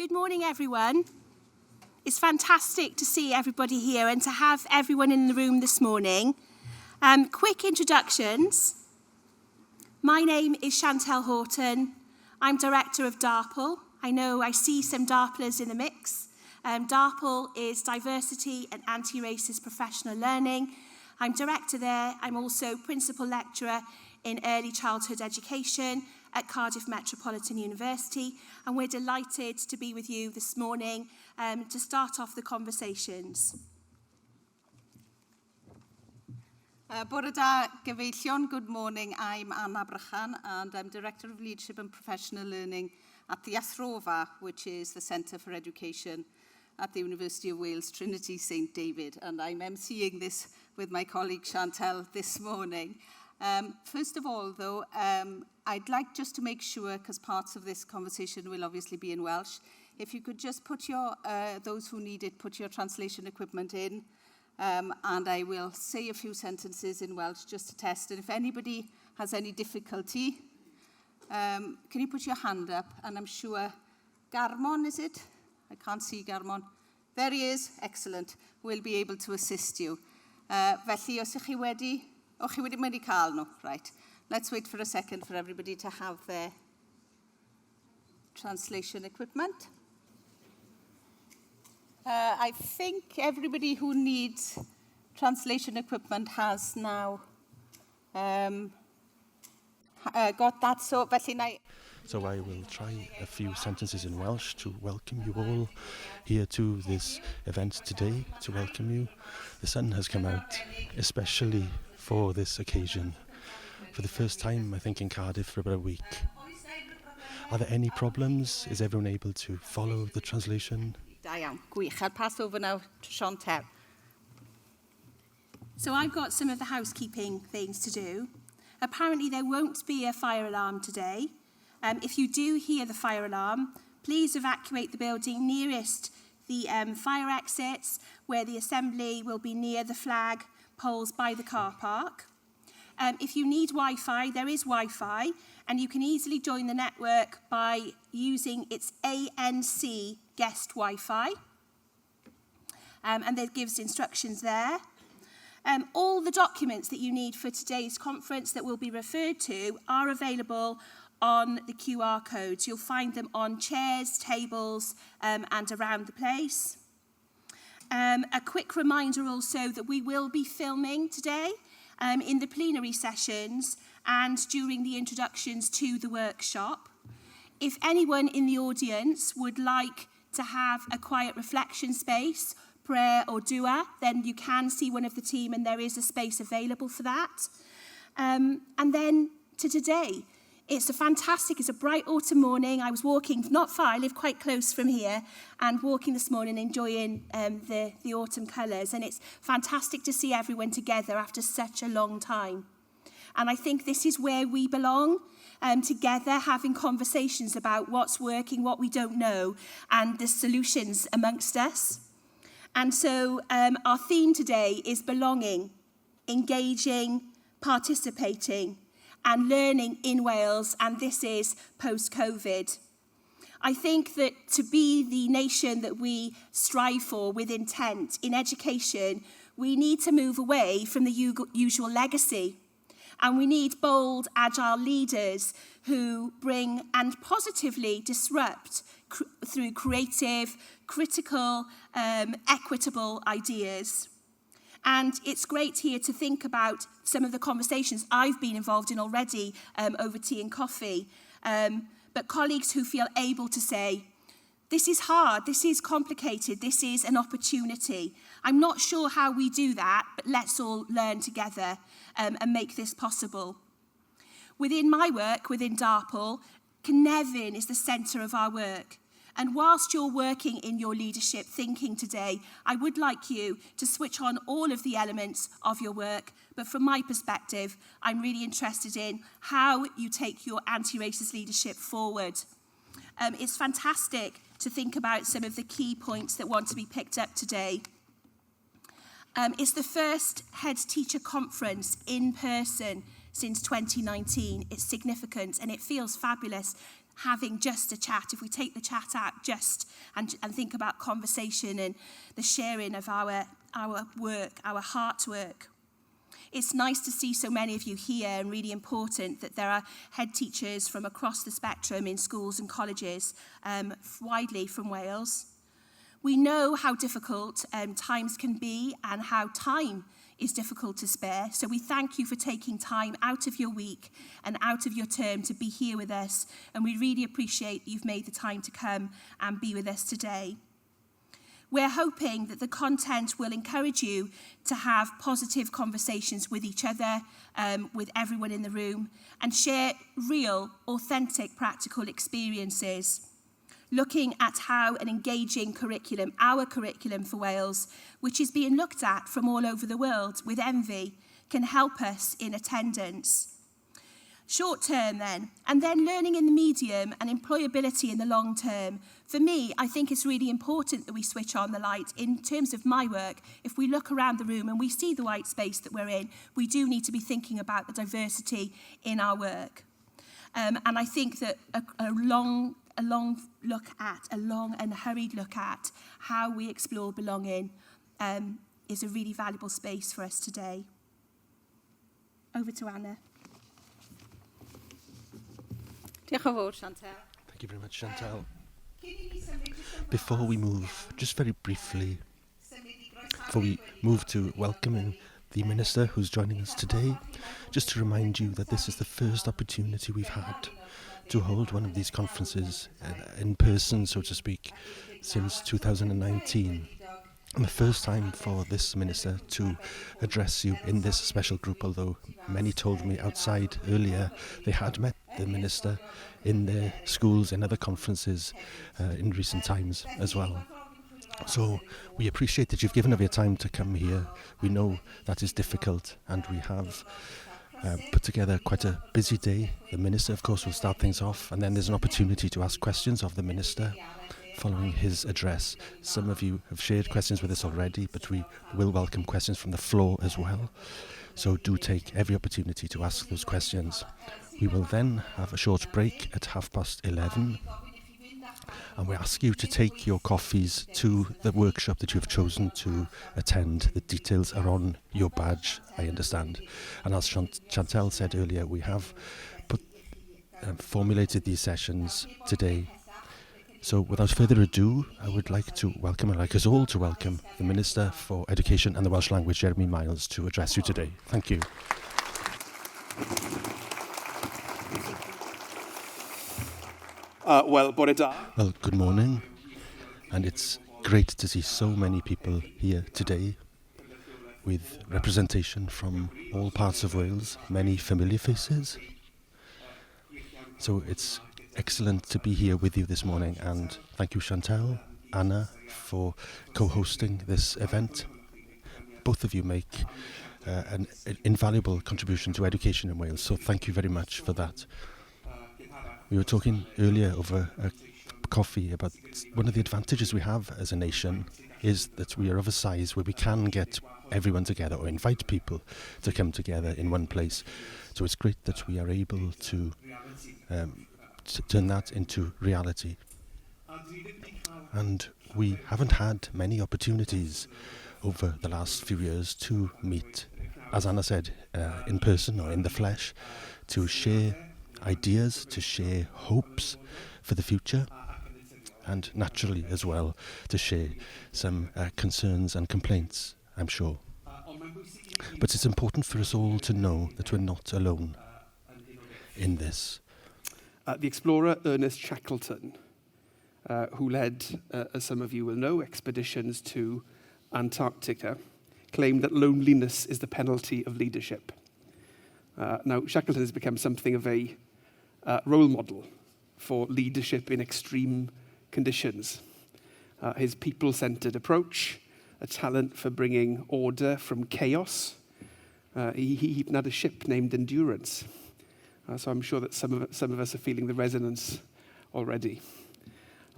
Good morning, everyone. It's fantastic to see everybody here and to have everyone in the room this morning. Quick introductions. My name is Chantelle Horton. I'm Director of DARPL. I see some DARPLers in the mix. DARPL is Diversity and Anti-Racist Professional Learning. I'm Director there. I'm also Principal Lecturer in Early Childhood Education at Cardiff Metropolitan University, and we're delighted to be with you this morning to start off the conversations. Bore da gyfeillion, good morning. I'm Anna Brychan and I'm Director of Leadership and Professional Learning at the Athrofa, which is the Centre for Education at the University of Wales, Trinity St David, and I'm emceeing this with my colleague Chantelle this morning. First of all, though, I'd like just to make sure, because parts of this conversation will obviously be in Welsh, if you could just put your, those who need it, put your translation equipment in, and I will say a few sentences in Welsh just to test. And if anybody has any difficulty, can you put your hand up? And I'm sure, Garmon, is it? I can't see Garmon. There he is. Excellent. We'll be able to assist you. Felly, os ych chi wedi... O, chi wedi mynd I cael nhw, right. Let's wait for a second for everybody to have their translation equipment. I think everybody who needs translation equipment has now got that. So I will try a few sentences in Welsh to welcome you all here to this event today, to welcome you. The sun has come out, especially for this occasion, for the first time, I think, in Cardiff for about a week. Are there any problems? Is everyone able to follow the translation? Da iawn, gwych. I'll pass over now to Chantelle. So I've got some of the housekeeping things to do. Apparently there won't be a fire alarm today. If you do hear the fire alarm, please evacuate the building nearest the fire exits, where the assembly will be near the flag poles by the car park. If you need Wi-Fi, there is Wi-Fi, and you can easily join the network by using its ANC guest Wi-Fi. And that gives instructions there. All the documents that you need for today's conference that will be referred to are available on the QR codes. You'll find them on chairs, tables, and around the place. A quick reminder also that we will be filming today in the plenary sessions and during the introductions to the workshop. If anyone in the audience would like to have a quiet reflection space, prayer or dua, then you can see one of the team and there is a space available for that. And then to today. It's a bright autumn morning. I was walking not far, I live quite close from here, and walking this morning, enjoying the autumn colours. And it's fantastic to see everyone together after such a long time. And I think this is where we belong, together having conversations about what's working, what we don't know, and the solutions amongst us. And so our theme today is belonging, engaging, participating, and learning in Wales, and this is post-COVID. I think that to be the nation that we strive for with intent in education, we need to move away from the usual legacy. And we need bold, agile leaders who bring and positively disrupt through creative, critical, equitable ideas. And it's great here to think about some of the conversations I've been involved in already over tea and coffee. But colleagues who feel able to say, this is hard, this is complicated, this is an opportunity. I'm not sure how we do that, but let's all learn together and make this possible. Within my work, within DARPL, Cynefin is the centre of our work. And whilst you're working in your leadership thinking today, I would like you to switch on all of the elements of your work. But from my perspective, I'm really interested in how you take your anti-racist leadership forward. It's fantastic to think about some of the key points that want to be picked up today. It's the first head teacher conference in person since 2019. It's significant and it feels fabulous having just a chat, if we take the chat out just and think about conversation and the sharing of our work, our heart work. It's nice to see so many of you here, and really important that there are head teachers from across the spectrum in schools and colleges widely from Wales. We know how difficult times can be and how time is difficult to spare. So we thank you for taking time out of your week and out of your term to be here with us. And we really appreciate that you've made the time to come and be with us today. We're hoping that the content will encourage you to have positive conversations with each other, with everyone in the room, and share real, authentic, practical experiences, looking at how an engaging curriculum, our curriculum for Wales, which is being looked at from all over the world with envy, can help us in attendance. Short term then, and then learning in the medium and employability in the long term. For me, I think it's really important that we switch on the light. In terms of my work, if we look around the room and we see the white space that we're in, we do need to be thinking about the diversity in our work. And I think that a long and hurried look at how we explore belonging is a really valuable space for us today. Over to Anna. Diolch yn fawr, Chantal. Thank you very much, Chantal. Before we move, just very briefly, before we move to welcoming the Minister who's joining us today, just to remind you that this is the first opportunity we've had to hold one of these conferences in person, so to speak, since 2019. And the first time for this Minister to address you in this special group, although many told me outside earlier they had met the Minister in their schools and other conferences in recent times as well. So we appreciate that you've given up your time to come here. We know that is difficult, and we have put together quite a busy day. The Minister, of course, will start things off, and then there's an opportunity to ask questions of the Minister following his address. Some of you have shared questions with us already, but we will welcome questions from the floor as well. So do take every opportunity to ask those questions. We will then have a short break at 11:30. And we ask you to take your coffees to the workshop that you've chosen to attend. The details are on your badge, I understand. And as Chantal said earlier, we have formulated these sessions today. So without further ado, I would like us all to welcome the Minister for Education and the Welsh Language, Jeremy Miles, to address you today. Thank you. Well, bore da. Well, good morning, and it's great to see so many people here today with representation from all parts of Wales, many familiar faces. So it's excellent to be here with you this morning, and thank you, Chantal, Anna, for co-hosting this event. Both of you make an invaluable contribution to education in Wales, so thank you very much for that. We were talking earlier over a coffee about one of the advantages we have as a nation is that we are of a size where we can get everyone together or invite people to come together in one place. So it's great that we are able to turn that into reality. And we haven't had many opportunities over the last few years to meet, as Anna said, in person or in the flesh, to share ideas, to share hopes for the future, and naturally as well to share some concerns and complaints, I'm sure. But it's important for us all to know that we're not alone in this. The explorer Ernest Shackleton, who led, as some of you will know, expeditions to Antarctica, claimed that loneliness is the penalty of leadership. Now, Shackleton has become something of a role model for leadership in extreme conditions. His people-centered approach, a talent for bringing order from chaos. He even had a ship named Endurance. So I'm sure that some of us are feeling the resonance already.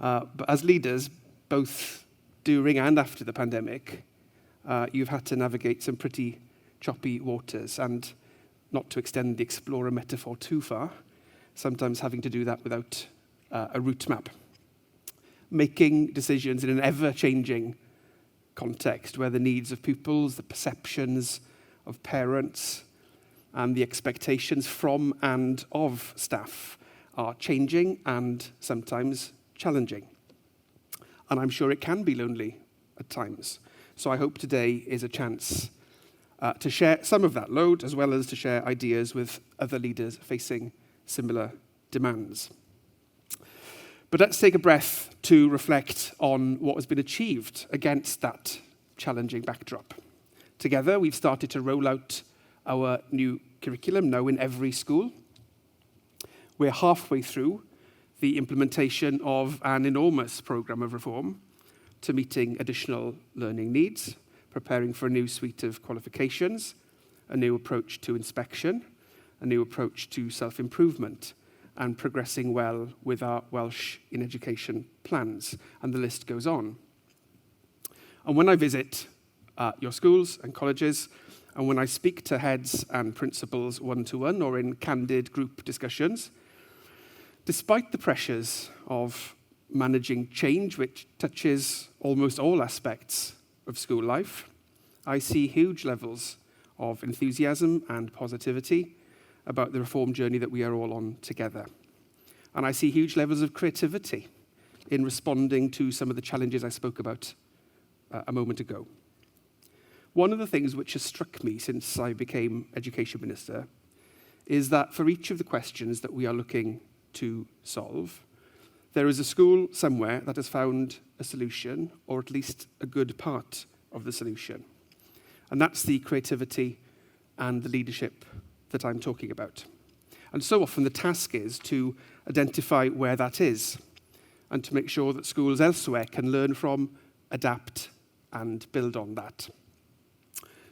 But as leaders, both during and after the pandemic, you've had to navigate some pretty choppy waters, and not to extend the explorer metaphor too far, sometimes having to do that without a route map. Making decisions in an ever-changing context where the needs of pupils, the perceptions of parents, and the expectations from and of staff are changing and sometimes challenging. And I'm sure it can be lonely at times. So I hope today is a chance to share some of that load, as well as to share ideas with other leaders facing similar demands. But let's take a breath to reflect on what has been achieved against that challenging backdrop. Together, we've started to roll out our new curriculum now in every school. We're halfway through the implementation of an enormous programme of reform to meeting additional learning needs, preparing for a new suite of qualifications, a new approach to inspection, a new approach to self-improvement, and progressing well with our Welsh in Education plans, and the list goes on. And when I visit your schools and colleges, and when I speak to heads and principals one-to-one or in candid group discussions, despite the pressures of managing change, which touches almost all aspects of school life, I see huge levels of enthusiasm and positivity about the reform journey that we are all on together. And I see huge levels of creativity in responding to some of the challenges I spoke about a moment ago. One of the things which has struck me since I became Education Minister is that for each of the questions that we are looking to solve, there is a school somewhere that has found a solution, or at least a good part of the solution. And that's the creativity and the leadership that I'm talking about. And so often the task is to identify where that is and to make sure that schools elsewhere can learn from, adapt, and build on that.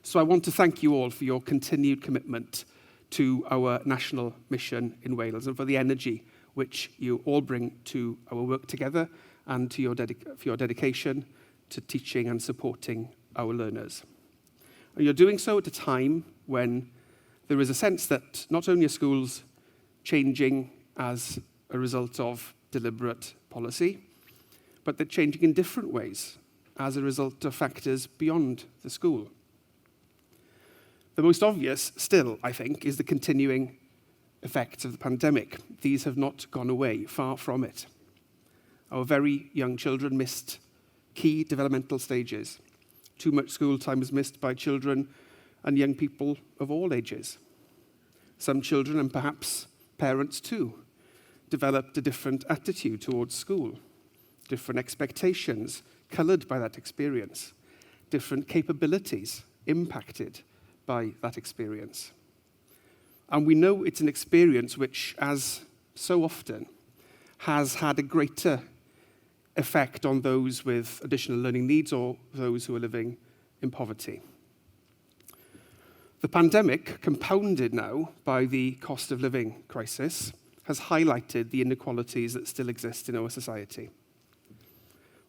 So I want to thank you all for your continued commitment to our national mission in Wales and for the energy which you all bring to our work together and to for your dedication to teaching and supporting our learners. And you're doing so at a time when there is a sense that not only are schools changing as a result of deliberate policy, but they're changing in different ways as a result of factors beyond the school. The most obvious still, I think, is the continuing effects of the pandemic. These have not gone away, far from it. Our very young children missed key developmental stages. Too much school time is missed by children and young people of all ages. Some children, and perhaps parents too, developed a different attitude towards school, different expectations coloured by that experience, different capabilities impacted by that experience. And we know it's an experience which, as so often, has had a greater effect on those with additional learning needs or those who are living in poverty. The pandemic, compounded now by the cost of living crisis, has highlighted the inequalities that still exist in our society.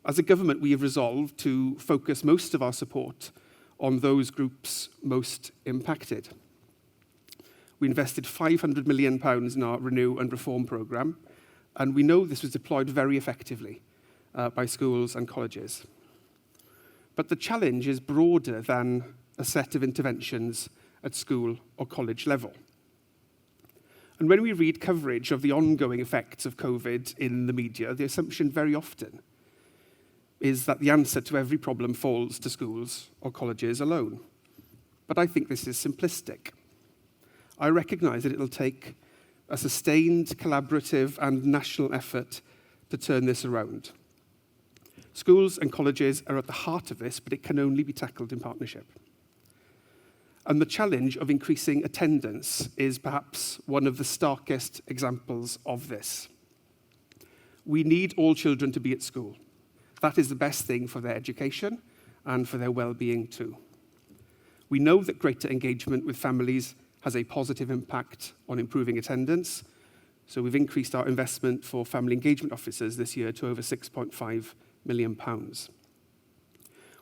As a government, we have resolved to focus most of our support on those groups most impacted. We invested £500 million in our Renew and Reform programme, and we know this was deployed very effectively by schools and colleges. But the challenge is broader than a set of interventions at school or college level. And when we read coverage of the ongoing effects of COVID in the media, the assumption very often is that the answer to every problem falls to schools or colleges alone. But I think this is simplistic. I recognise that it'll take a sustained, collaborative and national effort to turn this around. Schools and colleges are at the heart of this, but it can only be tackled in partnership. And the challenge of increasing attendance is perhaps one of the starkest examples of this. We need all children to be at school. That is the best thing for their education and for their well-being too. We know that greater engagement with families has a positive impact on improving attendance, so we've increased our investment for family engagement officers this year to over £6.5 million.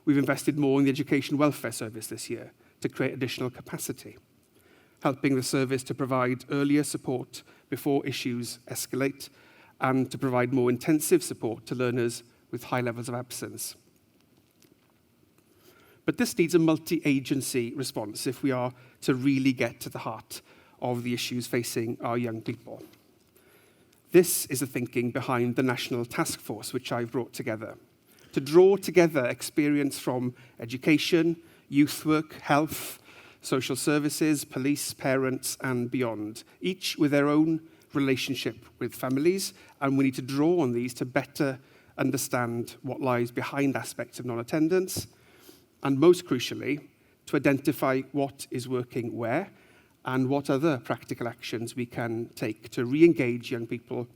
We've invested more in the Education Welfare Service this year to create additional capacity, helping the service to provide earlier support before issues escalate and to provide more intensive support to learners with high levels of absence. But this needs a multi-agency response if we are to really get to the heart of the issues facing our young people. This is the thinking behind the National Task Force, which I've brought together, to draw together experience from education, youth work, health, social services, police, parents, and beyond, each with their own relationship with families, and we need to draw on these to better understand what lies behind aspects of non-attendance, and most crucially, to identify what is working where and what other practical actions we can take to re-engage young people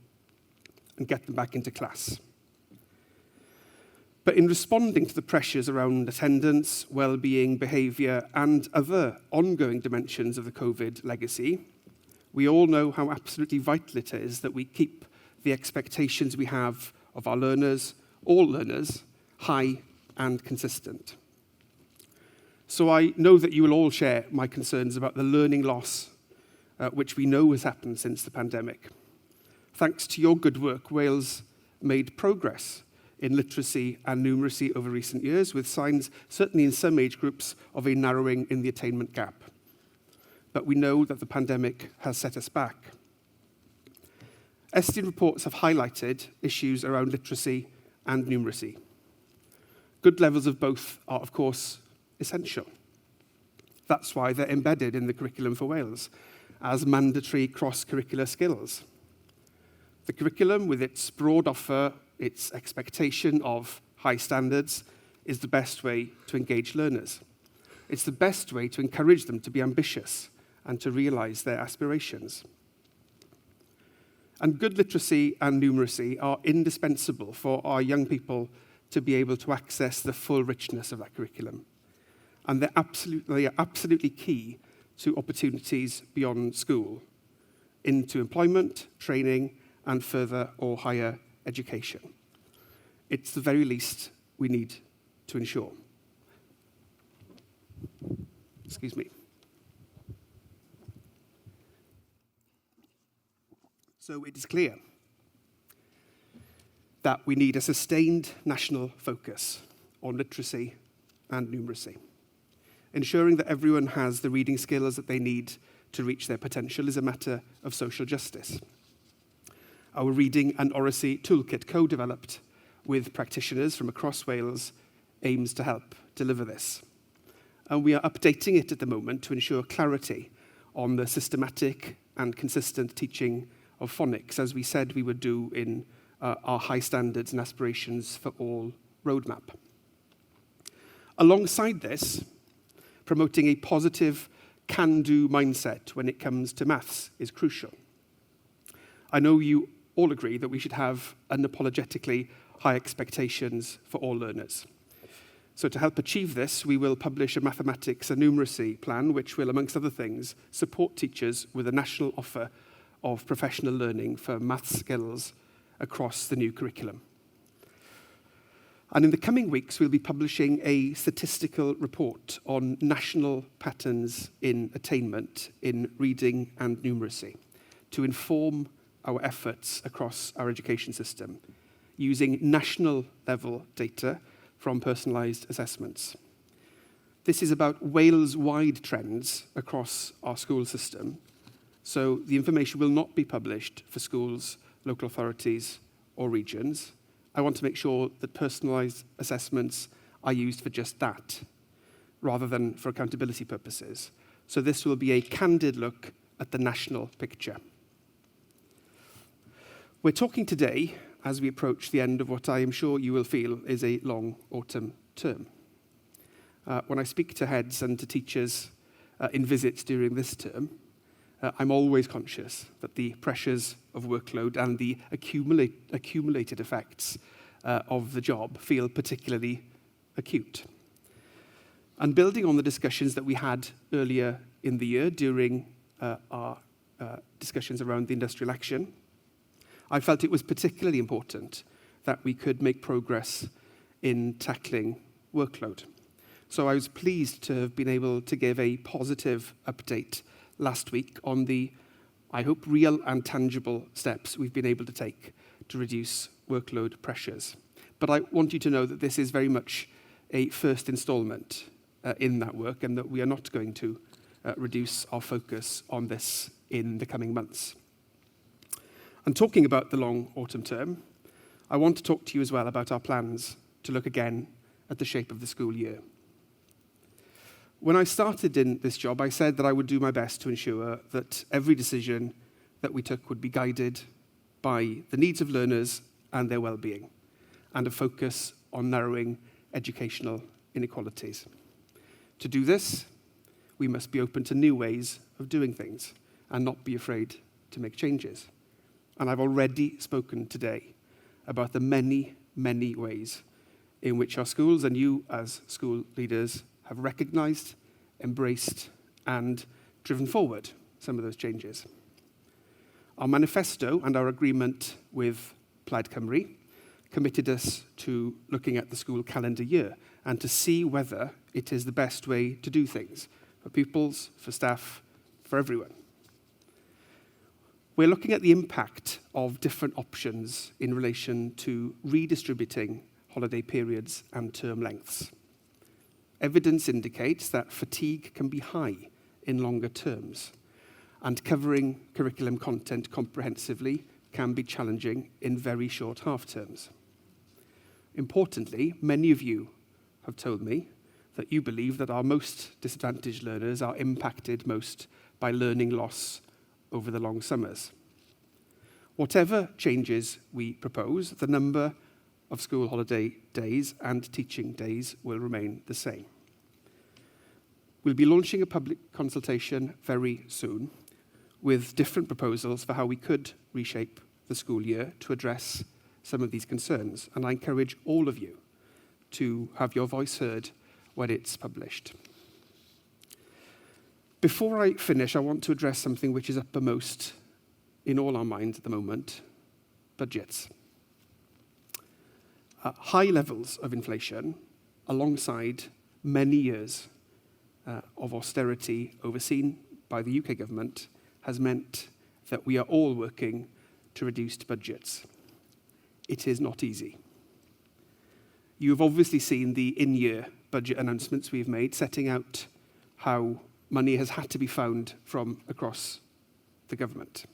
and get them back into class. But in responding to the pressures around attendance, well-being, behaviour, and other ongoing dimensions of the COVID legacy, we all know how absolutely vital it is that we keep the expectations we have of our learners, all learners, high and consistent. So I know that you will all share my concerns about the learning loss, which we know has happened since the pandemic. Thanks to your good work, Wales made progress in literacy and numeracy over recent years, with signs, certainly in some age groups, of a narrowing in the attainment gap. But we know that the pandemic has set us back. Estyn reports have highlighted issues around literacy and numeracy. Good levels of both are, of course, essential. That's why they're embedded in the curriculum for Wales as mandatory cross-curricular skills. The curriculum, with its broad offer, its expectation of high standards, is the best way to engage learners. It's the best way to encourage them to be ambitious and to realise their aspirations. And good literacy and numeracy are indispensable for our young people to be able to access the full richness of that curriculum. And they are absolutely key to opportunities beyond school, into employment, training, and further or higher education. It's the very least we need to ensure. Excuse me. So it is clear that we need a sustained national focus on literacy and numeracy. Ensuring that everyone has the reading skills that they need to reach their potential is a matter of social justice. Our reading and oracy toolkit, co-developed with practitioners from across Wales, aims to help deliver this. And we are updating it at the moment to ensure clarity on the systematic and consistent teaching of phonics, as we said we would do in our high standards and aspirations for all roadmap. Alongside this, promoting a positive can-do mindset when it comes to maths is crucial. I know you all agree that we should have unapologetically high expectations for all learners. So to help achieve this, we will publish a mathematics and numeracy plan, which will, amongst other things, support teachers with a national offer of professional learning for maths skills across the new curriculum. And in the coming weeks, we'll be publishing a statistical report on national patterns in attainment in reading and numeracy to inform our efforts across our education system, using national level data from personalised assessments. This is about Wales-wide trends across our school system, so the information will not be published for schools, local authorities or regions. I want to make sure that personalised assessments are used for just that, rather than for accountability purposes. So this will be a candid look at the national picture. We're talking today as we approach the end of what I am sure you will feel is a long autumn term. When I speak to heads and to teachers in visits during this term, I'm always conscious that the pressures of workload and the accumulated effects of the job feel particularly acute. And building on the discussions that we had earlier in the year during our discussions around the industrial action, I felt it was particularly important that we could make progress in tackling workload. So I was pleased to have been able to give a positive update last week on the, I hope, real and tangible steps we've been able to take to reduce workload pressures. But I want you to know that this is very much a first instalment in that work, and that we are not going to reduce our focus on this in the coming months. And talking about the long autumn term, I want to talk to you as well about our plans to look again at the shape of the school year. When I started in this job, I said that I would do my best to ensure that every decision that we took would be guided by the needs of learners and their well-being, and a focus on narrowing educational inequalities. To do this, we must be open to new ways of doing things and not be afraid to make changes. And I've already spoken today about the many, many ways in which our schools and you as school leaders have recognised, embraced and driven forward some of those changes. Our manifesto and our agreement with Plaid Cymru committed us to looking at the school calendar year and to see whether it is the best way to do things for pupils, for staff, for everyone. We're looking at the impact of different options in relation to redistributing holiday periods and term lengths. Evidence indicates that fatigue can be high in longer terms, and covering curriculum content comprehensively can be challenging in very short half terms. Importantly, many of you have told me that you believe that our most disadvantaged learners are impacted most by learning loss over the long summers. Whatever changes we propose, the number of school holiday days and teaching days will remain the same. We'll be launching a public consultation very soon with different proposals for how we could reshape the school year to address some of these concerns, and I encourage all of you to have your voice heard when it's published. Before I finish, I want to address something which is uppermost in all our minds at the moment: budgets. High levels of inflation, alongside many years of austerity overseen by the UK government, has meant that we are all working to reduced budgets. It is not easy. You've obviously seen the in-year budget announcements we've made, setting out how money has had to be found from across the government.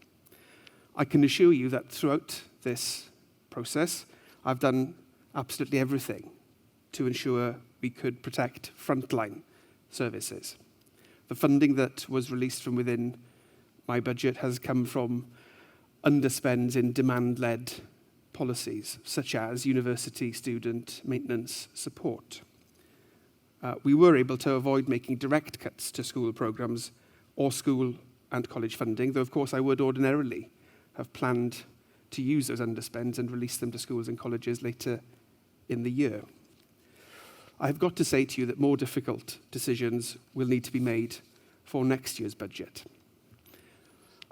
I can assure you that throughout this process, I've done absolutely everything to ensure we could protect frontline services. The funding that was released from within my budget has come from underspends in demand-led policies, such as university student maintenance support. We were able to avoid making direct cuts to school programmes or school and college funding, though of course I would ordinarily have planned to use those underspends and release them to schools and colleges later in the year. I've got to say to you that more difficult decisions will need to be made for next year's budget.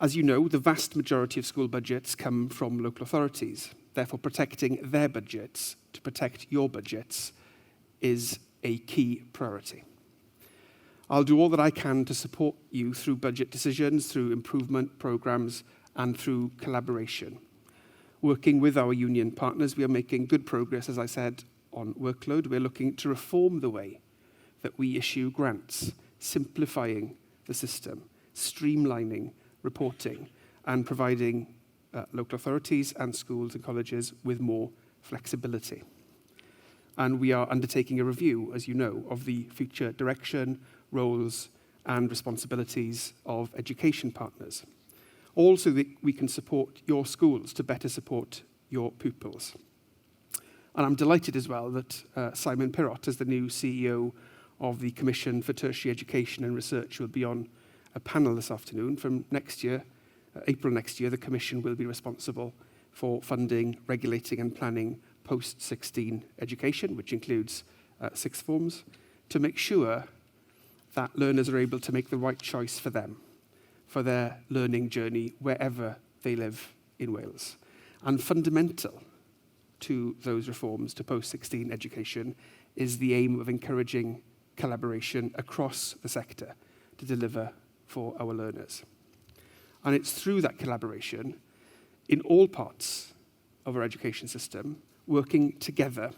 As you know, the vast majority of school budgets come from local authorities. Therefore, protecting their budgets to protect your budgets is a key priority. I'll do all that I can to support you through budget decisions, through improvement programmes, and through collaboration. Working with our union partners, we are making good progress, as I said, on workload. We're looking to reform the way that we issue grants, simplifying the system, streamlining reporting, and providing local authorities and schools and colleges with more flexibility. And we are undertaking a review, as you know, of the future direction, roles, and responsibilities of education partners, all so that we can support your schools to better support your pupils. And I'm delighted as well that Simon Pirrott, as the new CEO of the Commission for Tertiary Education and Research, will be on a panel this afternoon. From next year, April next year, the Commission will be responsible for funding, regulating and planning post-16 education, which includes sixth forms, to make sure that learners are able to make the right choice for them, for their learning journey wherever they live in Wales. And fundamental to those reforms to post-16 education is the aim of encouraging collaboration across the sector to deliver for our learners. And it's through that collaboration in all parts of our education system, working together,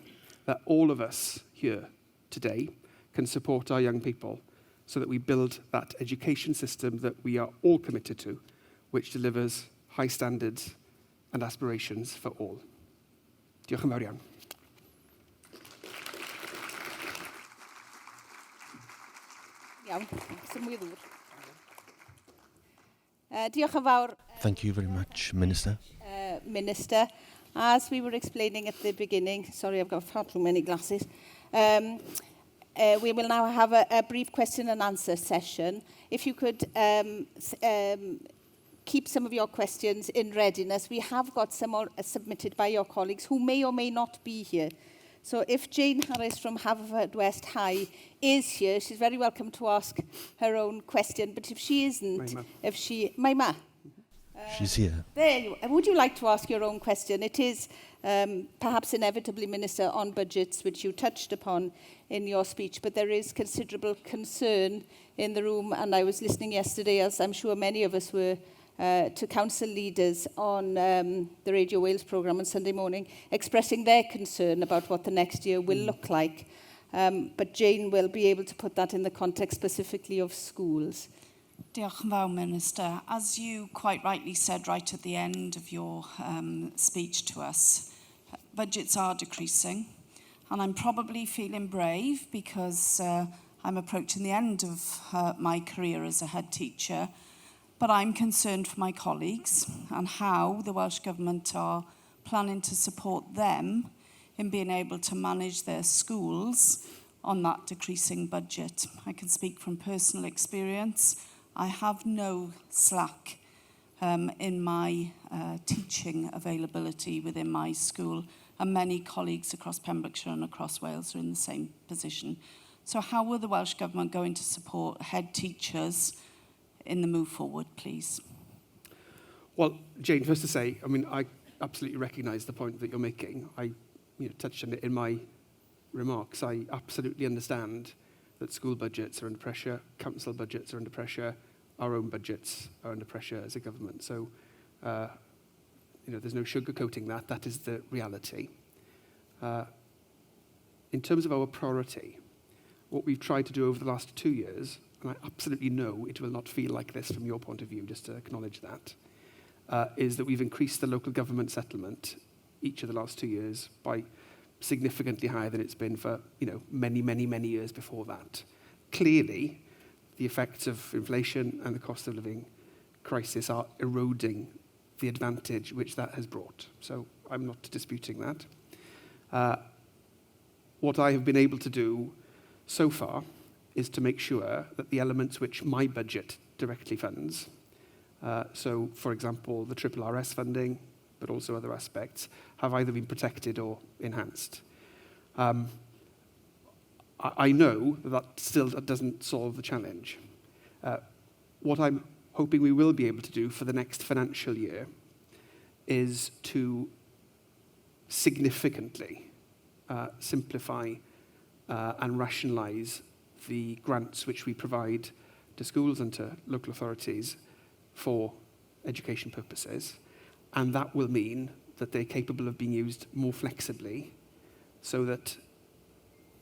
that all of us here today can support our young people so that we build that education system that we are all committed to, which delivers high standards and aspirations for all. Diolch yn fawr iawn. Iawn, sy'n mwy ddŵr. Diolch yn fawr, Thank you very much, Minister. Minister. As we were explaining at the beginning, sorry, I've got far too many glasses. We will now have a brief question and answer session. If you could keep some of your questions in readiness. We have got some submitted by your colleagues who may or may not be here. So if Jane Harris from Haverfordwest High is here, she's very welcome to ask her own question. But if she isn't, Maima. She's here. There you are. Would you like to ask your own question? It is perhaps inevitably, Minister, on budgets, which you touched upon in your speech, but there is considerable concern in the room, and I was listening yesterday, as I'm sure many of us were, to council leaders on the Radio Wales programme on Sunday morning, expressing their concern about what the next year will look like. But Jane will be able to put that in the context specifically of schools. Diolch yn fawr, Minister. As you quite rightly said right at the end of your speech to us, budgets are decreasing, and I'm probably feeling brave because I'm approaching the end of my career as a head teacher, but I'm concerned for my colleagues and how the Welsh Government are planning to support them in being able to manage their schools on that decreasing budget. I can speak from personal experience. I have no slack in my teaching availability within my school, and many colleagues across Pembrokeshire and across Wales are in the same position. So how will the Welsh Government going to support head teachers in the move forward, please? Well, Jane, first to say, I mean, I absolutely recognise the point that you're making. I touched on it in my remarks. I absolutely understand that school budgets are under pressure, council budgets are under pressure, our own budgets are under pressure as a government. So, there's no sugarcoating that. That is the reality. In terms of our priority, what we've tried to do over the last 2 years, and I absolutely know it will not feel like this from your point of view, just to acknowledge that, is that we've increased the local government settlement each of the last 2 years by significantly higher than it's been for many, many, many years before that. Clearly, the effects of inflation and the cost of living crisis are eroding the advantage which that has brought. So I'm not disputing that. What I have been able to do so far is to make sure that the elements which my budget directly funds, so for example, the RRRS funding, but also other aspects, have either been protected or enhanced. I know that still doesn't solve the challenge. What I'm hoping we will be able to do for the next financial year is to significantly simplify and rationalise the grants which we provide to schools and to local authorities for education purposes. And that will mean that they're capable of being used more flexibly so that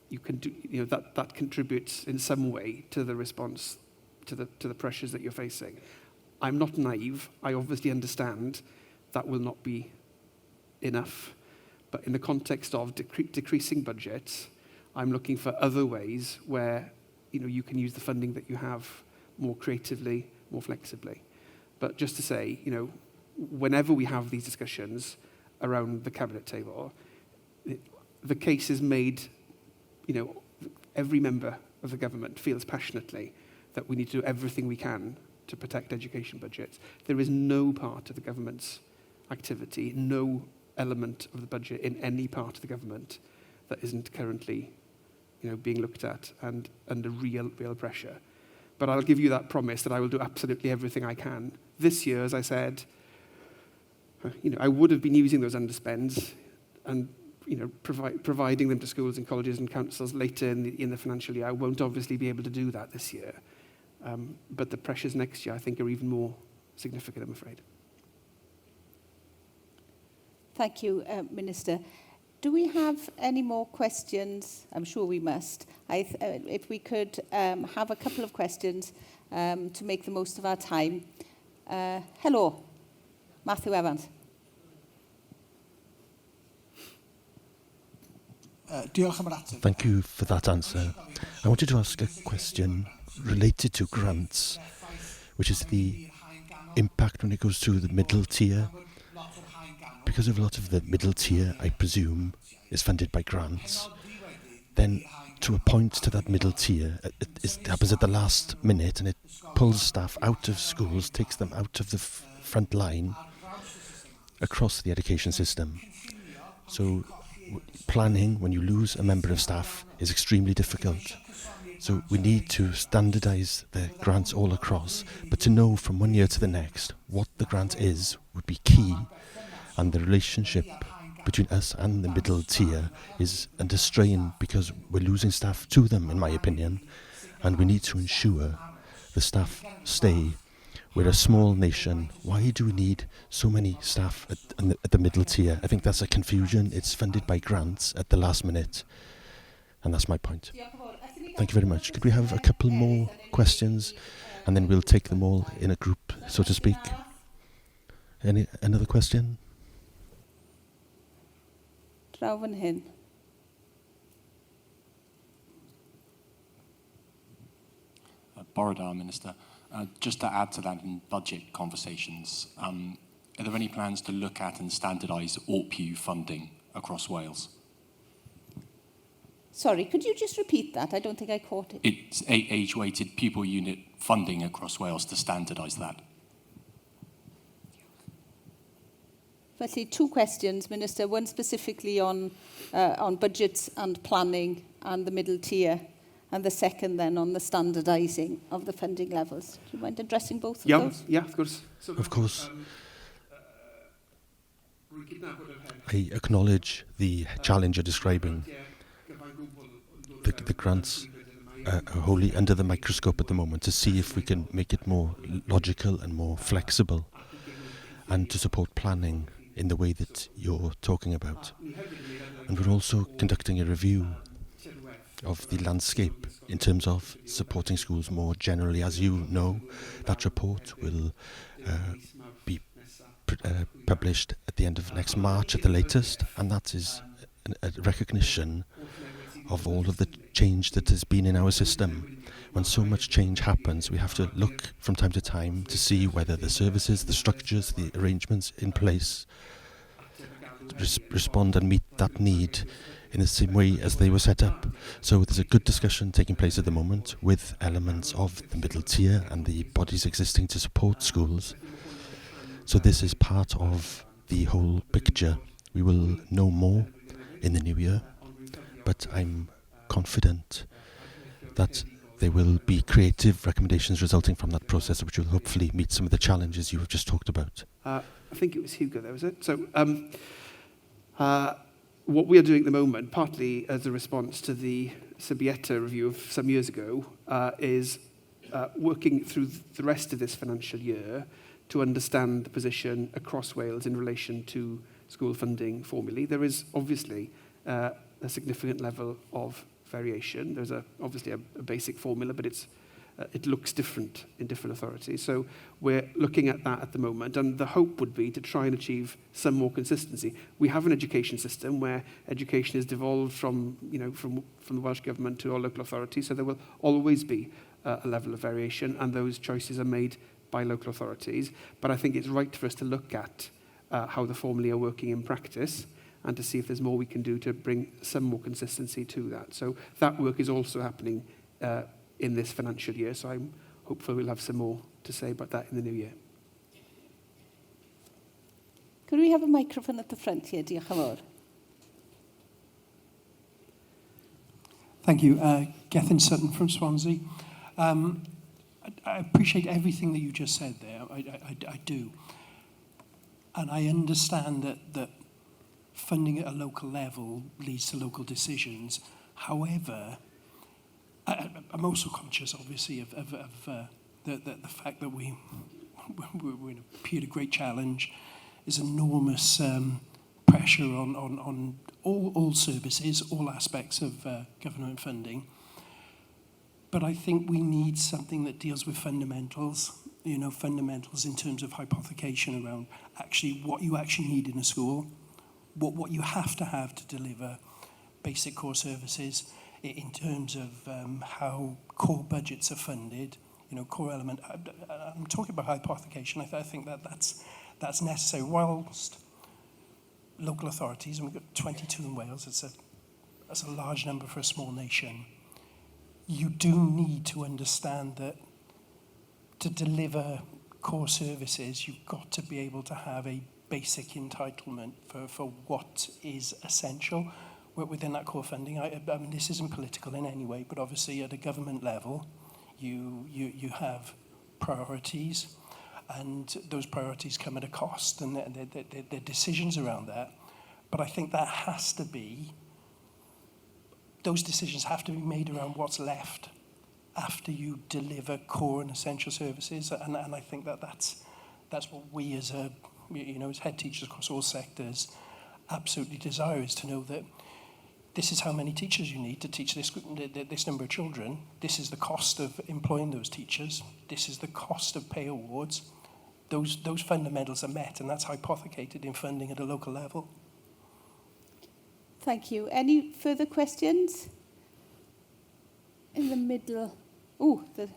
you can do, that contributes in some way to the response to the pressures that you're facing. I'm not naive. I obviously understand that will not be enough. But in the context of decreasing budgets, I'm looking for other ways where you can use the funding that you have more creatively, more flexibly. But just to say, whenever we have these discussions around the cabinet table, the case is made, every member of the government feels passionately that we need to do everything we can to protect education budgets. There is no part of the government's activity, no element of the budget in any part of the government that isn't currently, being looked at and under real pressure. But I'll give you that promise that I will do absolutely everything I can. This year, as I said, I would have been using those underspends and providing them to schools and colleges and councils later in the financial year. I won't obviously be able to do that this year. But the pressures next year, I think, are even more significant, I'm afraid. Thank you, Minister. Do we have any more questions? I'm sure we must. If we could have a couple of questions to make the most of our time. Hello, Matthew Evans. Thank you for that answer. I wanted to ask a question related to grants, which is the impact when it goes to the middle tier. Because of a lot of the middle tier, I presume, is funded by grants. Then, to a point to that middle tier, it happens at the last minute, and it pulls staff out of schools, takes them out of the front line across the education system. So planning when you lose a member of staff is extremely difficult. So we need to standardise the grants all across, but to know from one year to the next what the grant is would be key, and the relationship between us and the middle tier is under strain because we're losing staff to them, in my opinion, and we need to ensure the staff stay. We're a small nation. Why do we need so many staff at the middle tier? I think that's a confusion. It's funded by grants at the last minute. And that's my point. Thank you very much. Could we have a couple more questions? And then we'll take them all in a group, so to speak. Another question? Draw fan hyn. Bore da, Minister. Just to add to that in budget conversations, are there any plans to look at and standardise ORPU funding across Wales? Sorry, could you just repeat that? I don't think I caught it. It's age-weighted pupil unit funding across Wales to standardise that. Felly, two questions, Minister. One specifically on budgets and planning and the middle tier, and the second then on the standardising of the funding levels. Do you mind addressing both of those? Yeah, of course. So, of course. I acknowledge the challenge you're describing. The grants are wholly under the microscope at the moment to see if we can make it more logical and more flexible, and to support planning in the way that you're talking about. And we're also conducting a review of the landscape in terms of supporting schools more generally. As you know, that report will be published at the end of next March at the latest, and that is a recognition of all of the change that has been in our system. When so much change happens, we have to look from time to time to see whether the services, the structures, the arrangements in place respond and meet that need in the same way as they were set up. So there's a good discussion taking place at the moment with elements of the middle tier and the bodies existing to support schools. So this is part of the whole picture. We will know more in the new year, but I'm confident that there will be creative recommendations resulting from that process, which will hopefully meet some of the challenges you have just talked about. I think it was Hugo there, was it? So what we are doing at the moment, partly as a response to the Subieta review of some years ago, is working through the rest of this financial year to understand the position across Wales in relation to school funding formulae. There is obviously a significant level of variation. There's obviously a basic formula, but it looks different in different authorities. So we're looking at that at the moment, and the hope would be to try and achieve some more consistency. We have an education system where education is devolved from the Welsh Government to our local authorities, so there will always be a level of variation, and those choices are made by local authorities. But I think it's right for us to look at how the formulae are working in practice, and to see if there's more we can do to bring some more consistency to that. So that work is also happening in this financial year, so I'm hopeful we'll have some more to say about that in the new year. Could we have a microphone at the front here? Diolch yn fawr. Thank you. Gethin Sutton from Swansea. I appreciate everything that you just said there. I do. And I understand that funding at a local level leads to local decisions. However, I'm also conscious, obviously, of the fact that we're in a period of great challenge. There's enormous pressure on all services, all aspects of government funding. But I think we need something that deals with fundamentals, fundamentals in terms of hypothecation around actually what you actually need in a school, what you have to deliver basic core services in terms of how core budgets are funded, core element. I'm talking about hypothecation. I think that's necessary. Whilst local authorities, and we've got 22 in Wales, that's a large number for a small nation, you do need to understand that to deliver core services, you've got to be able to have a basic entitlement for what is essential within that core funding. I mean, this isn't political in any way, but obviously at a government level, you have priorities, and those priorities come at a cost, and there are decisions around that. But I think that has to be, those decisions have to be made around what's left after you deliver core and essential services, and I think that's what we as as head teachers across all sectors absolutely desire, is to know that this is how many teachers you need to teach this number of children. This is the cost of employing those teachers. This is the cost of pay awards. Those fundamentals are met, and that's hypothecated in funding at a local level. Thank you. Any further questions? In the middle. Oh, the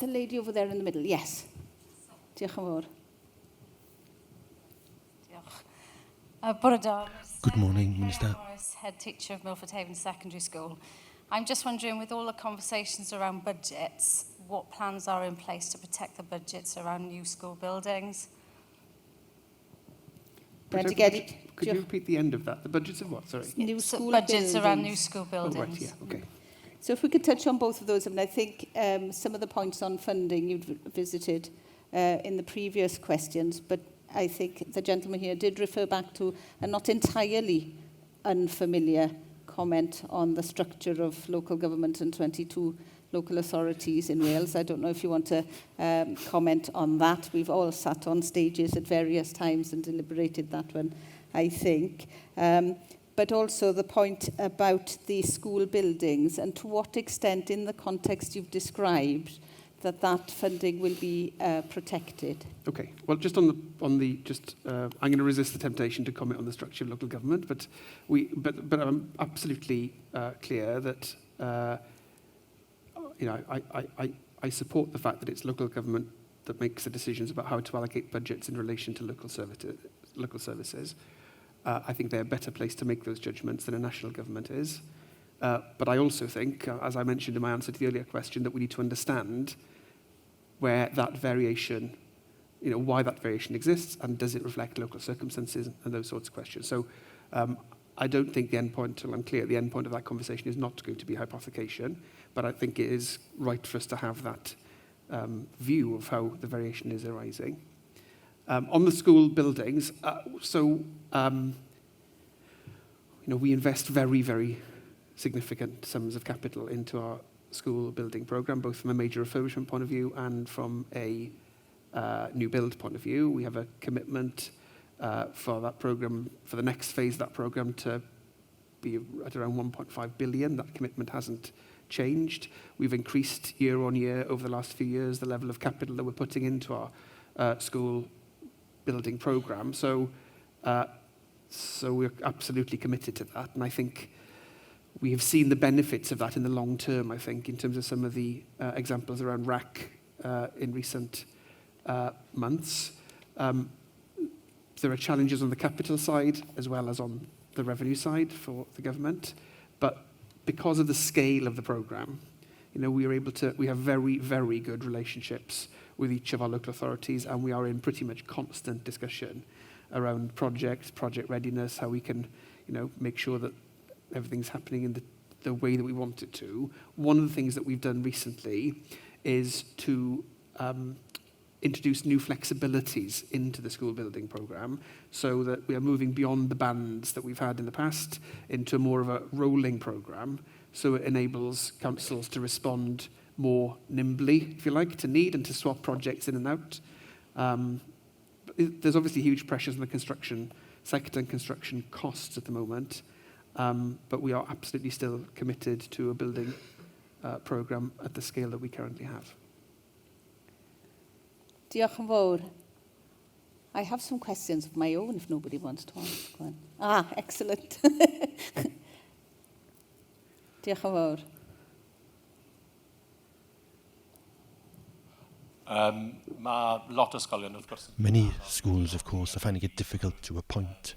lady over there in the middle. Yes. Diolch yn fawr. Good morning, Minister. Morris, head teacher of Milford Haven Secondary School. I'm just wondering, with all the conversations around budgets, what plans are in place to protect the budgets around new school buildings? Could you repeat the end of that? The budgets of what, sorry? New school budgets buildings. around new school buildings. Oh, right, yeah, okay. So if we could touch on both of those, and I think some of the points on funding you'd visited in the previous questions, but I think the gentleman here did refer back to a not entirely unfamiliar comment on the structure of local government and 22 local authorities in Wales. I don't know if you want to comment on that. We've all sat on stages at various times and deliberated that one, I think. But also the point about the school buildings, and to what extent in the context you've described that funding will be protected. Okay. Well, just I'm going to resist the temptation to comment on the structure of local government, but I'm absolutely clear that I support the fact that it's local government that makes the decisions about how to allocate budgets in relation to local services. I think they're a better place to make those judgments than a national government is. But I also think, as I mentioned in my answer to the earlier question, that we need to understand where that variation, why that variation exists, and does it reflect local circumstances and those sorts of questions. So I don't think the end point, I'm clear, the end point of that conversation is not going to be hypothecation, but I think it is right for us to have that view of how the variation is arising. On the school buildings, we invest very, very significant sums of capital into our school building programme, both from a major refurbishment point of view and from a new build point of view. We have a commitment for that programme, for the next phase of that programme, to be at around 1.5 billion. That commitment hasn't changed. We've increased year on year over the last few years the level of capital that we're putting into our school building programme. So we're absolutely committed to that, and I think we have seen the benefits of that in the long term, I think, in terms of some of the examples around RAC in recent months. There are challenges on the capital side as well as on the revenue side for the government, but because of the scale of the programme, we have very, very good relationships with each of our local authorities, and we are in pretty much constant discussion around project readiness, how we can, make sure that everything's happening in the way that we want it to. One of the things that we've done recently is to introduce new flexibilities into the school building programme, so that we are moving beyond the bands that we've had in the past into more of a rolling programme, so it enables councils to respond more nimbly, if you like, to need, and to swap projects in and out. There's obviously huge pressures on the construction sector and construction costs at the moment, but we are absolutely still committed to a building programme at the scale that we currently have. Diolch yn fawr. I have some questions of my own if nobody wants to ask one. Ah, excellent. Diolch yn fawr. Many schools, of course, are finding it difficult to appoint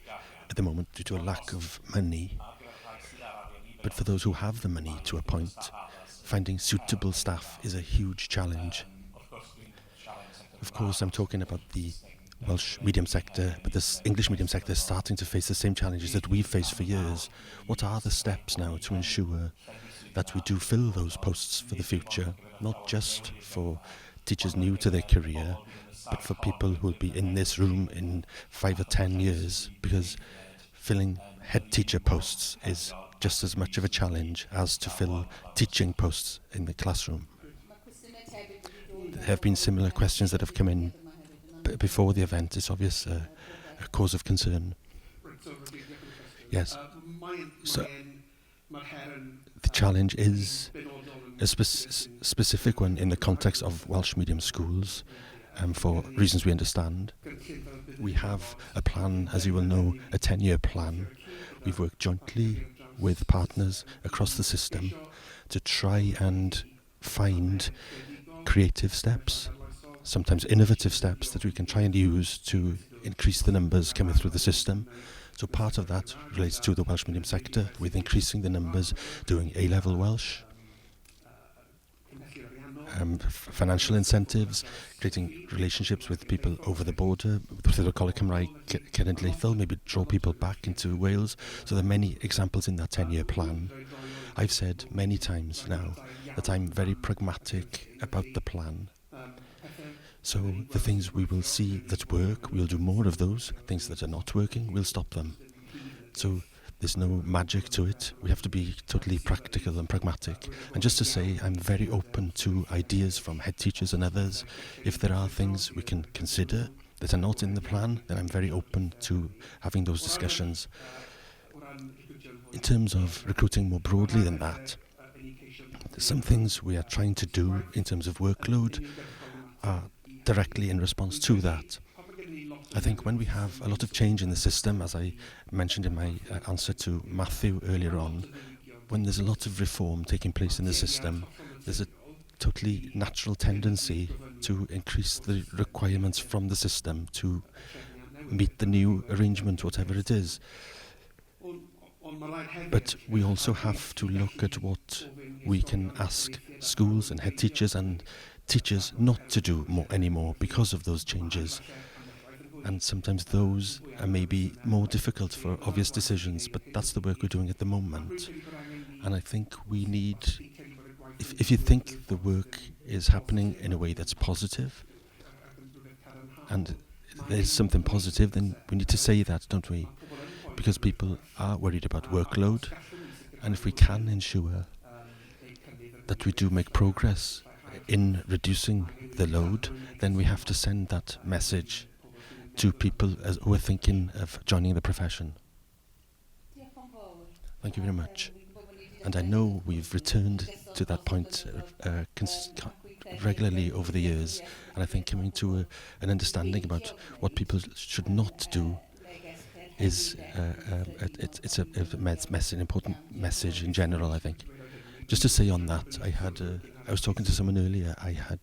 at the moment due to a lack of money. But for those who have the money to appoint, finding suitable staff is a huge challenge. Of course, I'm talking about the Welsh medium sector, but this English medium sector is starting to face the same challenges that we've faced for years. What are the steps now to ensure that we do fill those posts for the future, not just for teachers new to their career, but for people who will be in this room in 5 or 10 years, because filling head teacher posts is just as much of a challenge as to fill teaching posts in the classroom. There have been similar questions that have come in before the event. It's obvious a cause of concern. Yes. So the challenge is a specific one in the context of Welsh medium schools, for reasons we understand. We have a plan, as you will know, a 10-year plan. We've worked jointly with partners across the system to try and find creative steps, sometimes innovative steps that we can try and use to increase the numbers coming through the system. So part of that relates to the Welsh medium sector, with increasing the numbers doing A-level Welsh, financial incentives, creating relationships with people over the border, through the Coleg Cymraeg Cenedlaethol, maybe draw people back into Wales. So there are many examples in that 10-year plan. I've said many times now that I'm very pragmatic about the plan. So the things we will see that work, we'll do more of those. Things that are not working, we'll stop them. So there's no magic to it. We have to be totally practical and pragmatic. And just to say, I'm very open to ideas from head teachers and others. If there are things we can consider that are not in the plan, then I'm very open to having those discussions. In terms of recruiting more broadly than that, some things we are trying to do in terms of workload are directly in response to that. I think when we have a lot of change in the system, as I mentioned in my answer to Matthew earlier on, when there's a lot of reform taking place in the system, there's a totally natural tendency to increase the requirements from the system to meet the new arrangement, whatever it is. But we also have to look at what we can ask schools and head teachers and teachers not to do anymore because of those changes. And sometimes those are maybe more difficult for obvious decisions, but that's the work we're doing at the moment. And I think we need, if you think the work is happening in a way that's positive, and there's something positive, then we need to say that, don't we? Because people are worried about workload, and if we can ensure that we do make progress in reducing the load, then we have to send that message to people who are thinking of joining the profession. Thank you very much. And I know we've returned to that point regularly over the years, and I think coming to an understanding about what people should not do is it's an important message in general, I think. Just to say on that, I was talking to someone earlier. I had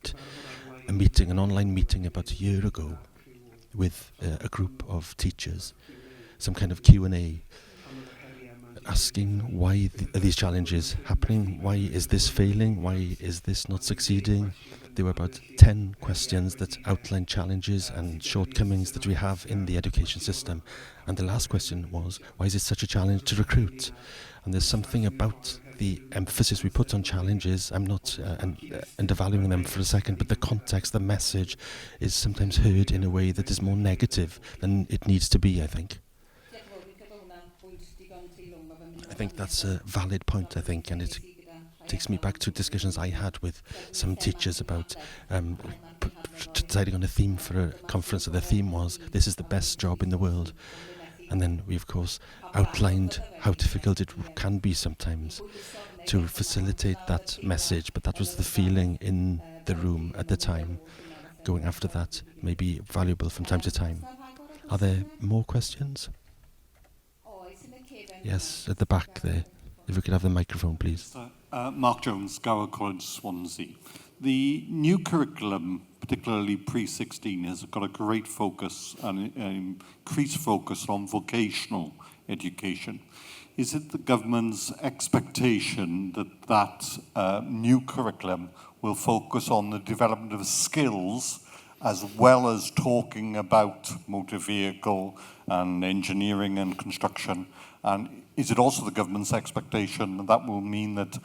a meeting, an online meeting about a year ago with a group of teachers, some kind of Q&A, asking why are these challenges happening? Why is this failing? Why is this not succeeding? There were about 10 questions that outlined challenges and shortcomings that we have in the education system. And the last question was, why is it such a challenge to recruit? And there's something about the emphasis we put on challenges. I'm not undervaluing them for a second, but the context, the message is sometimes heard in a way that is more negative than it needs to be, I think. I think that's a valid point, I think, and it takes me back to discussions I had with some teachers about deciding on a theme for a conference. So the theme was, this is the best job in the world. And then we, of course, outlined how difficult it can be sometimes to facilitate that message, but that was the feeling in the room at the time. Going after that may be valuable from time to time. Are there more questions? Yes, at the back there. If we could have the microphone, please. Mark Jones, Gower College, Swansea. The new curriculum, particularly pre-16, has got a great focus and increased focus on vocational education. Is it the government's expectation that that new curriculum will focus on the development of skills as well as talking about motor vehicle and engineering and construction? And is it also the government's expectation that that will mean that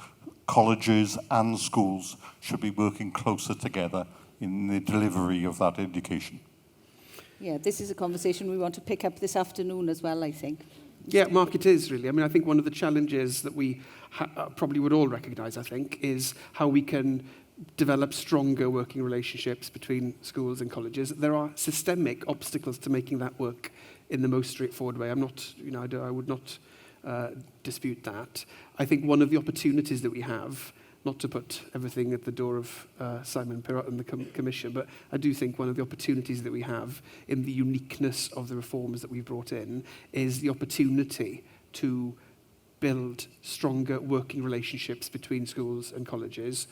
colleges and schools should be working closer together in the delivery of that education? Yeah, this is a conversation we want to pick up this afternoon as well, I think. Yeah, Mark, it is really. I mean, I think one of the challenges that we probably would all recognise, I think, is how we can develop stronger working relationships between schools and colleges. There are systemic obstacles to making that work in the most straightforward way. I'm not, I would not dispute that. I think one of the opportunities that we have, not to put everything at the door of Simon Pirrott and the Commission, but I do think one of the opportunities that we have in the uniqueness of the reforms that we've brought in is the opportunity to build stronger working relationships between schools and colleges.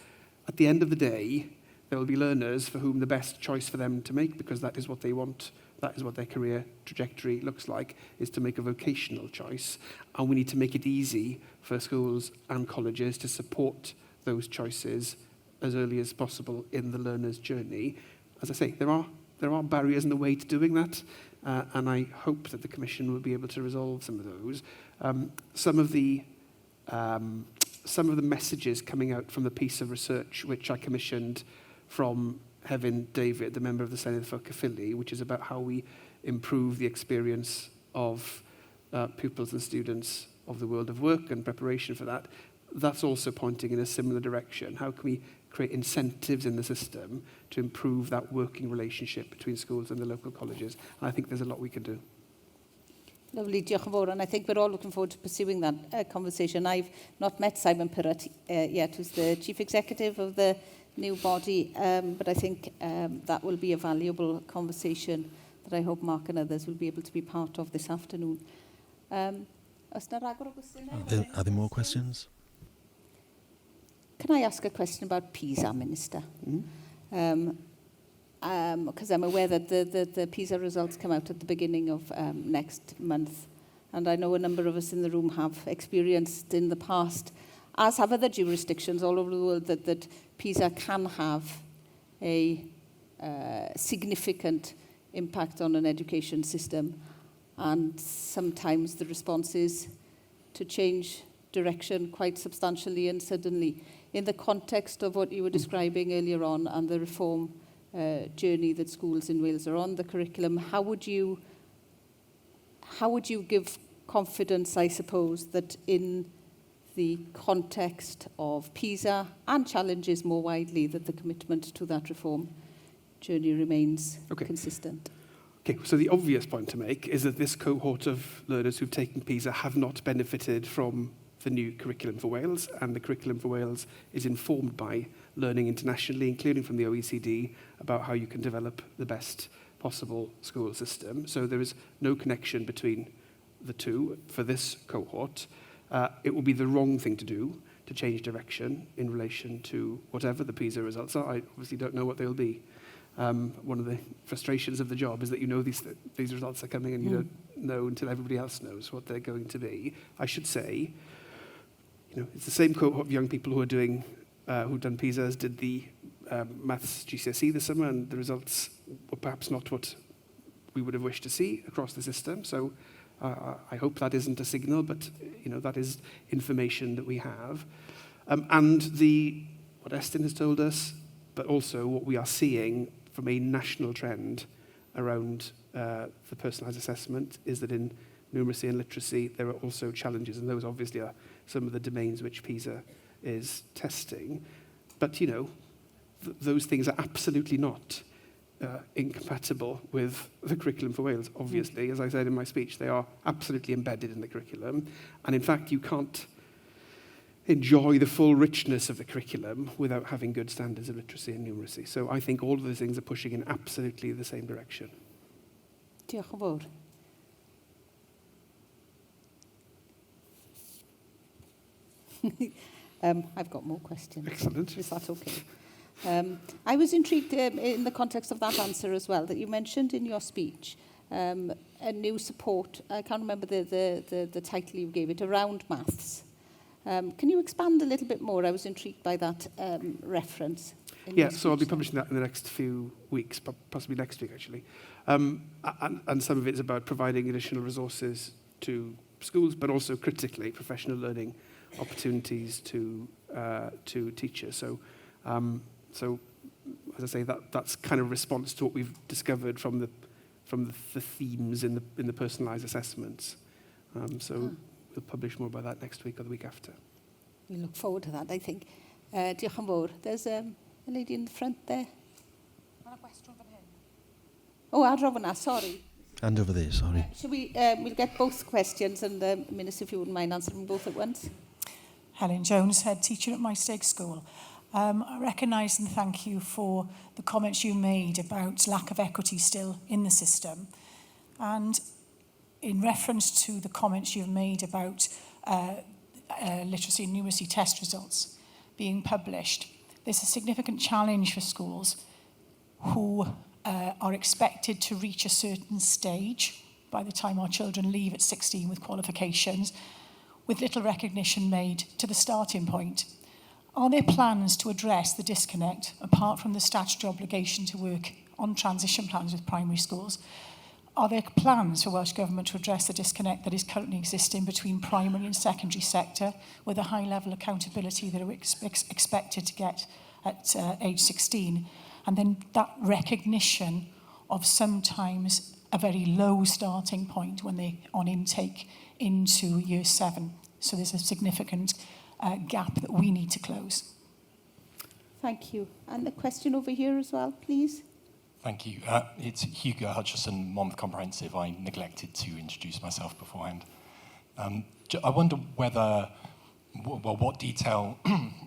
At the end of the day, there will be learners for whom the best choice for them to make, because that is what they want, that is what their career trajectory looks like, is to make a vocational choice. And we need to make it easy for schools and colleges to support those choices as early as possible in the learner's journey. As I say, there are barriers in the way to doing that, and I hope that the Commission will be able to resolve some of those. Some of the messages coming out from the piece of research which I commissioned from Hefin David, the member of the Senedd for Caerphilly, which is about how we improve the experience of pupils and students of the world of work and preparation for that. That's also pointing in a similar direction. How can we create incentives in the system to improve that working relationship between schools and the local colleges? And I think there's a lot we can do. Lovely, diolch yn fawr, and I think we're all looking forward to pursuing that conversation. I've not met Simon Pirrott yet, who's the Chief Executive of the new body, but I think that will be a valuable conversation that I hope Mark and others will be able to be part of this afternoon. Are there more questions? Can I ask a question about PISA, Minister? Because I'm aware that the PISA results come out at the beginning of next month, and I know a number of us in the room have experienced in the past, as have other jurisdictions all over the world, that PISA can have a significant impact on an education system, and sometimes the response is to change direction quite substantially and suddenly. In the context of what you were describing earlier on and the reform journey that schools in Wales are on, the curriculum, how would you give confidence, I suppose, that in the context of PISA and challenges more widely, that the commitment to that reform journey remains consistent? Okay, so the obvious point to make is that this cohort of learners who've taken PISA have not benefited from the new curriculum for Wales, and the curriculum for Wales is informed by learning internationally, including from the OECD, about how you can develop the best possible school system. So there is no connection between the two for this cohort. It will be the wrong thing to do to change direction in relation to whatever the PISA results are. I obviously don't know what they'll be. One of the frustrations of the job is that you know these results are coming and you don't know until everybody else knows what they're going to be. I should say, it's the same cohort of young people who are doing, who've done PISA as did the maths GCSE this summer, and the results were perhaps not what we would have wished to see across the system. So I hope that isn't a signal, but that is information that we have. And what Estyn has told us, but also what we are seeing from a national trend around the personalised assessment, is that in numeracy and literacy there are also challenges, and those obviously are some of the domains which PISA is testing. But those things are absolutely not incompatible with the curriculum for Wales, obviously. As I said in my speech, they are absolutely embedded in the curriculum. And in fact, you can't enjoy the full richness of the curriculum without having good standards of literacy and numeracy. So I think all of those things are pushing in absolutely the same direction. Diolch yn fawr. I've got more questions. Excellent. Is that okay? I was intrigued in the context of that answer as well, that you mentioned in your speech a new support, I can't remember the title you gave it, around maths. Can you expand a little bit more? I was intrigued by that reference. Yeah, so I'll be publishing that in the next few weeks, possibly next week actually. And some of it is about providing additional resources to schools, but also critically professional learning opportunities to teachers. So, as I say, that's kind of response to what we've discovered from the themes in the personalised assessments. We'll publish more about that next week or the week after. We look forward to that, I think. Diolch yn fawr. There's a lady in the front there. Oh, ar over sorry. And over there, sorry. Shall we, we'll get both questions, and Minister, if you wouldn't mind answering both at once. Helen Jones, head teacher at My Stake School. I recognise and thank you for the comments you made about lack of equity still in the system. And in reference to the comments you've made about literacy and numeracy test results being published, there's a significant challenge for schools who are expected to reach a certain stage by the time our children leave at 16 with qualifications, with little recognition made to the starting point. Are there plans to address the disconnect, apart from the statutory obligation to work on transition plans with primary schools? Are there plans for Welsh Government to address the disconnect that is currently existing between primary and secondary sector, with a high level of accountability that are expected to get at age 16? And then that recognition of sometimes a very low starting point when they on intake into year 7. So there's a significant gap that we need to close. Thank you. And a question over here as well, please. Thank you. It's Hugo Hutchison, Monmouth Comprehensive. I neglected to introduce myself beforehand. I wonder whether, what detail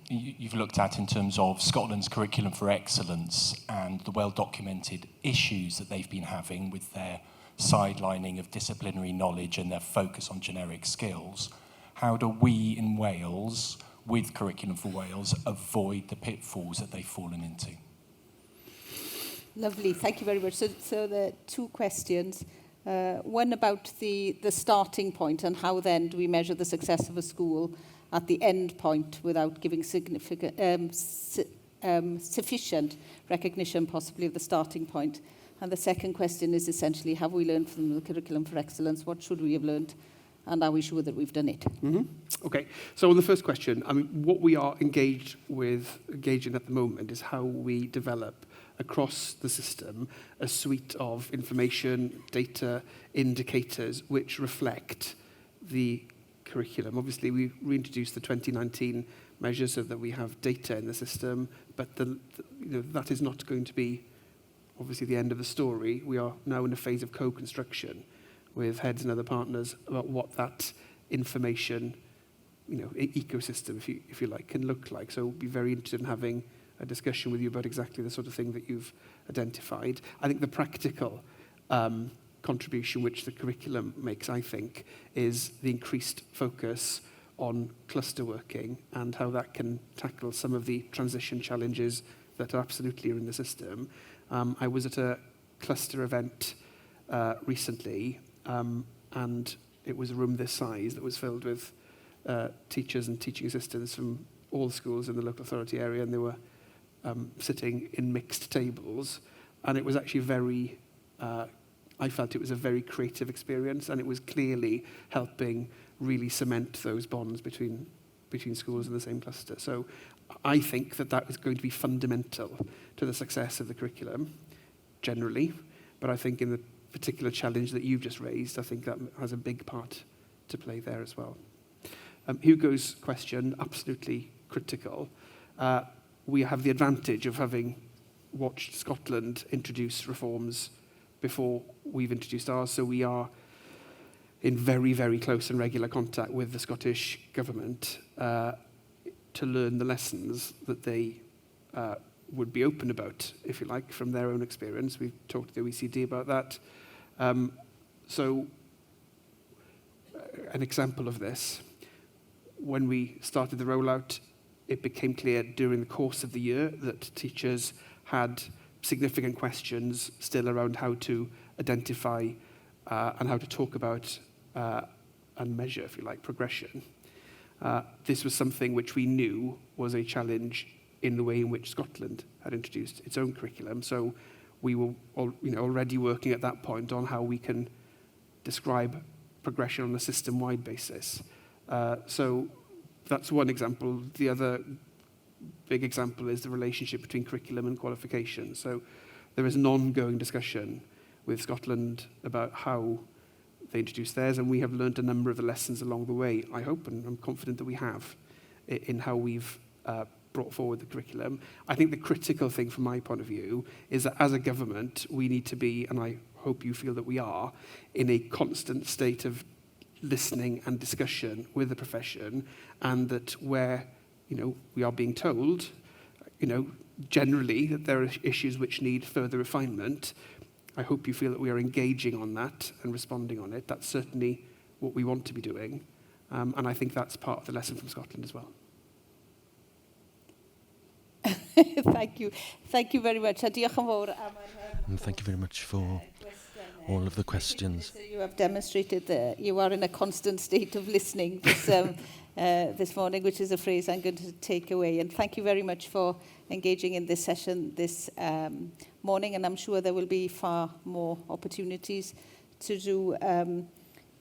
you've looked at in terms of Scotland's curriculum for excellence and the well-documented issues that they've been having with their sidelining of disciplinary knowledge and their focus on generic skills. How do we in Wales, with Curriculum for Wales, avoid the pitfalls that they've fallen into? Lovely, thank you very much. So the two questions. One about the starting point and how then do we measure the success of a school at the end point without giving significant, sufficient recognition possibly of the starting point. And the second question is essentially, have we learned from the Curriculum for Excellence? What should we have learned? And are we sure that we've done it? Mm-hmm. Okay, so on the first question, I mean, what we are engaging at the moment is how we develop across the system a suite of information, data, indicators which reflect the curriculum. Obviously, we reintroduced the 2019 measures so that we have data in the system, but that is not going to be obviously the end of the story. We are now in a phase of co-construction with heads and other partners about what that information, ecosystem, if you like, can look like. So we'll be very interested in having a discussion with you about exactly the sort of thing that you've identified. I think the practical contribution which the curriculum makes, I think, is the increased focus on cluster working and how that can tackle some of the transition challenges that absolutely are in the system. I was at a cluster event recently, and it was a room this size that was filled with teachers and teaching assistants from all schools in the local authority area, and they were sitting in mixed tables, and it was actually I felt it was a very creative experience, and it was clearly helping really cement those bonds between schools in the same cluster. So I think that is going to be fundamental to the success of the curriculum generally, but I think in the particular challenge that you've just raised, I think that has a big part to play there as well. Hugo's question, absolutely critical. We have the advantage of having watched Scotland introduce reforms before we've introduced ours, so we are in very, very close and regular contact with the Scottish Government to learn the lessons that they would be open about, if you like, from their own experience. We've talked to the OECD about that. So an example of this, when we started the rollout, it became clear during the course of the year that teachers had significant questions still around how to identify and how to talk about and measure, if you like, progression. This was something which we knew was a challenge in the way in which Scotland had introduced its own curriculum. So we were already working at that point on how we can describe progression on a system-wide basis. So that's one example. The other big example is the relationship between curriculum and qualification. So there is an ongoing discussion with Scotland about how they introduce theirs, and we have learned a number of the lessons along the way, I hope, and I'm confident that we have, in how we've brought forward the curriculum. I think the critical thing from my point of view is that as a government, we need to be, and I hope you feel that we are, in a constant state of listening and discussion with the profession, and that where we are being told, generally that there are issues which need further refinement, I hope you feel that we are engaging on that and responding on it. That's certainly what we want to be doing, and I think that's part of the lesson from Scotland as well. Thank you very much. And thank you very much for all of the questions. You have demonstrated that you are in a constant state of listening this morning, which is a phrase I'm going to take away. And thank you very much for engaging in this session this morning. And I'm sure there will be far more opportunities to do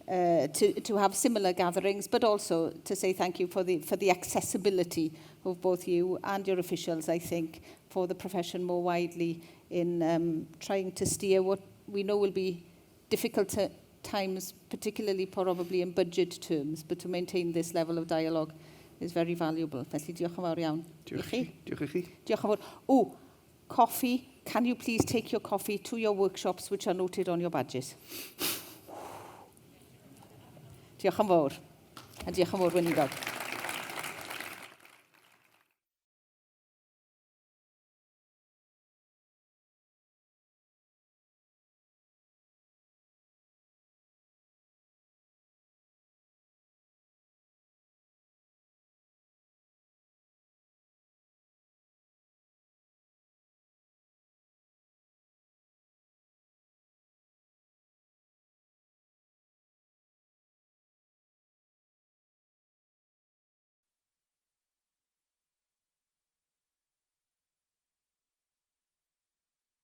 to have similar gatherings, but also to say thank you for the accessibility of both you and your officials, I think, for the profession more widely in trying to steer what we know will be difficult times, particularly probably in budget terms, but to maintain this level of dialogue is very valuable. Felly, diolch yn fawr iawn. Diolch i chi. Diolch yn fawr. Oh, coffee. Can you please take your coffee to your workshops which are noted on your badges? Diolch yn fawr. A diolch yn fawr, Weinidog.